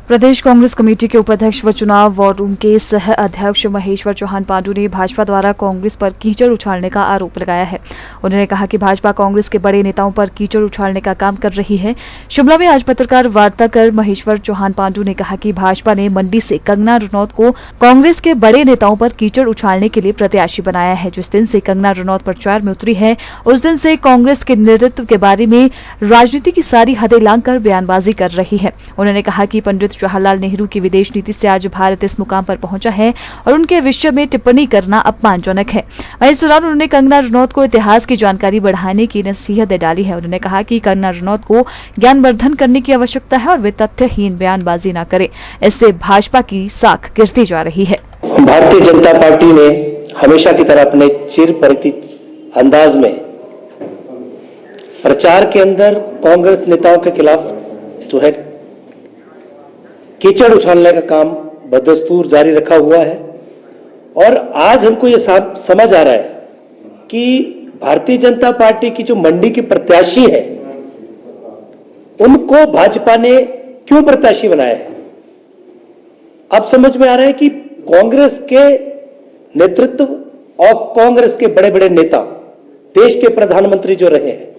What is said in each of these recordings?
प्रदेश Congress committee के उपाध्यक्ष व चुनाव वॉर रूम के सह अध्यक्ष महेश्वर चौहान पांडु ने भाजपा द्वारा कांग्रेस पर कीचड़ उछालने का आरोप लगाया है। उन्होंने कहा कि भाजपा कांग्रेस के बड़े नेताओं पर कीचड़ उछालने का काम कर रही है। शिमला में आज पत्रकार वार्ता कर महेश्वर चौहान पांडु ने कहा कि भाजपा ने मंडी से कंगना रनौत को कांग्रेस के बड़े नेताओं पर कीचड़ उछालने के लिए प्रत्याशी बनाया है। जिस दिन से कंगना रनौत प्रचार में उतरी है उस दिन से कांग्रेस के नेतृत्व के बारे में राजनीति की सारी हदें लांघकर बयानबाजी कर रही है। उन्होंने कहा कि पंडित जवाहरलाल नेहरू की विदेश नीति से आज भारत इस मुकाम पर पहुंचा है और उनके विषय में टिप्पणी करना अपमानजनक है। वहीं इस दौरान उन्होंने कंगना रनौत को इतिहास की जानकारी बढ़ाने की नसीहत डाली है। उन्होंने कहा कि कंगना रनौत को ज्ञानवर्धन करने की आवश्यकता है और वे तथ्यहीन बयानबाजी न करें, इससे भाजपा की साख गिरती जा रही है। भारतीय जनता पार्टी ने हमेशा की तरह अपने चिर परिचित अंदाज में प्रचार के अंदर कांग्रेस नेताओं के खिलाफ जो है कीचड़ उछालने का काम बदस्तूर जारी रखा हुआ है। और आज हमको ये समझ आ रहा है कि भारतीय जनता पार्टी की जो मंडी की प्रत्याशी है उनको भाजपा ने क्यों प्रत्याशी बनाया है। अब समझ में आ रहा है कि कांग्रेस के नेतृत्व और कांग्रेस के बड़े बड़े नेता, देश के प्रधानमंत्री जो रहे हैं,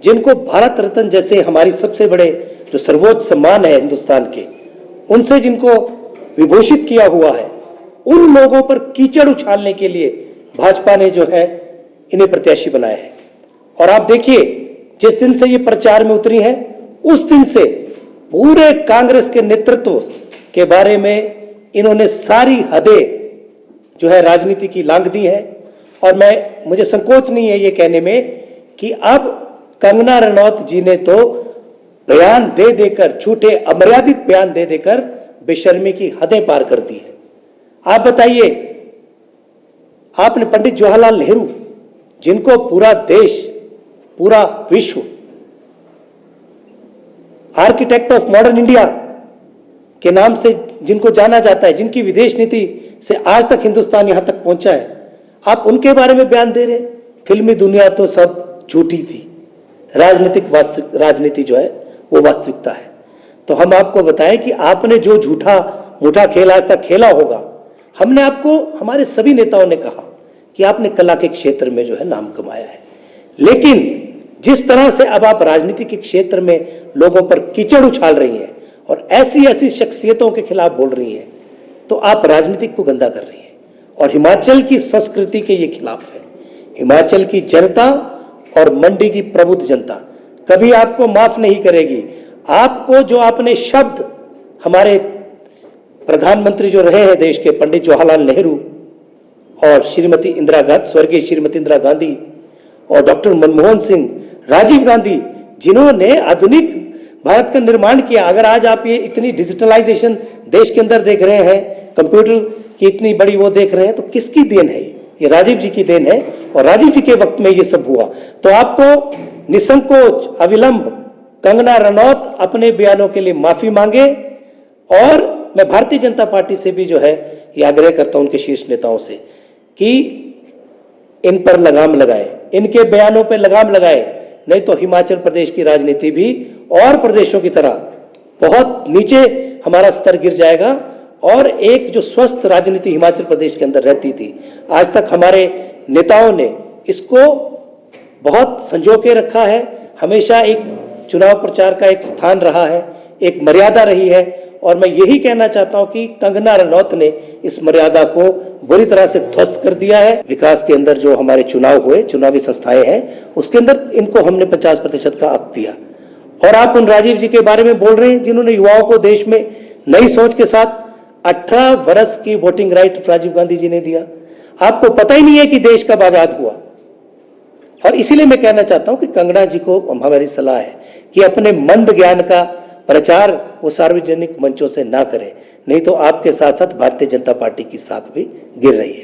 जिनको भारत रत्न जैसे हमारी सबसे बड़े जो सर्वोच्च सम्मान है हिंदुस्तान के, उनसे जिनको विभूषित किया हुआ है, उन लोगों पर कीचड़ उछालने के लिए भाजपा ने जो है इन्हें प्रत्याशी बनाया है। और आप देखिए, जिस दिन से ये प्रचार में उतरी है उस दिन से पूरे कांग्रेस के नेतृत्व के बारे में इन्होंने सारी हदें जो है राजनीति की लांघ दी है। और मुझे संकोच नहीं है ये कहने में कि अब कंगना रनौत जी ने तो बयान दे देकर, झूठे अमर्यादित बयान दे देकर बेशर्मी की हदें पार कर दी है। आप बताइए, आपने पंडित जवाहरलाल नेहरू, जिनको पूरा देश, पूरा विश्व आर्किटेक्ट ऑफ मॉडर्न इंडिया के नाम से जिनको जाना जाता है, जिनकी विदेश नीति से आज तक हिंदुस्तान यहां तक पहुंचा है, आप उनके बारे में बयान दे रहे। फिल्मी दुनिया तो सब झूठी थी, राजनीति जो है वो वास्तविकता है। तो हम आपको बताएं कि आपने जो झूठा मूठा खेल आज तक खेला होगा, हमने आपको, हमारे सभी नेताओं ने कहा कि आपने कला के क्षेत्र में जो है नाम कमाया है, लेकिन जिस तरह से अब आप राजनीति के क्षेत्र में लोगों पर कीचड़ उछाल रही हैं और ऐसी ऐसी शख्सियतों के खिलाफ बोल रही हैं, तो आप राजनीति को गंदा कर रही हैं और हिमाचल की संस्कृति के ये खिलाफ है। हिमाचल की जनता और मंडी की प्रबुद्ध जनता कभी आपको माफ नहीं करेगी। आपको जो आपने शब्द हमारे प्रधानमंत्री जो रहे हैं देश के, पंडित जवाहरलाल नेहरू और स्वर्गीय श्रीमती इंदिरा गांधी और डॉक्टर मनमोहन सिंह, राजीव गांधी, जिन्होंने आधुनिक भारत का निर्माण किया। अगर आज आप ये इतनी डिजिटलाइजेशन देश के अंदर देख रहे हैं, कंप्यूटर की इतनी बड़ी वो देख रहे हैं, तो किसकी देन है? ये राजीव जी की देन है और राजीव जी के वक्त में ये सब हुआ। तो आपको निसंकोच, अविलंब कंगना रनौत अपने बयानों के लिए माफी मांगे। और मैं भारतीय जनता पार्टी से भी जो है ये आग्रह करता हूं, उनके शीर्ष नेताओं से, कि इन पर लगाम लगाए, इनके बयानों पर लगाम लगाए, नहीं तो हिमाचल प्रदेश की राजनीति भी और प्रदेशों की तरह बहुत नीचे हमारा स्तर गिर जाएगा। और एक जो स्वस्थ राजनीति हिमाचल प्रदेश के अंदर रहती थी, आज तक हमारे नेताओं ने इसको बहुत संजो के रखा है। हमेशा एक चुनाव प्रचार का एक स्थान रहा है, एक मर्यादा रही है। और मैं यही कहना चाहता हूं कि कंगना रनौत ने इस मर्यादा को बुरी तरह से ध्वस्त कर दिया है। विकास के अंदर जो हमारे चुनाव हुए, चुनावी संस्थाएं हैं, उसके अंदर इनको हमने 50% का हक दिया। और आप उन राजीव जी के बारे में बोल रहे हैं जिन्होंने युवाओं को देश में नई सोच के साथ 18 वर्ष की वोटिंग राइट राजीव गांधी जी ने दिया। आपको पता ही नहीं है कि देश कब आजाद हुआ। और इसीलिए मैं कहना चाहता हूं कि कंगना जी को हमारी सलाह है कि अपने मंद ज्ञान का प्रचार वो सार्वजनिक मंचों से ना करें, नहीं तो आपके साथ साथ भारतीय जनता पार्टी की साख भी गिर रही है।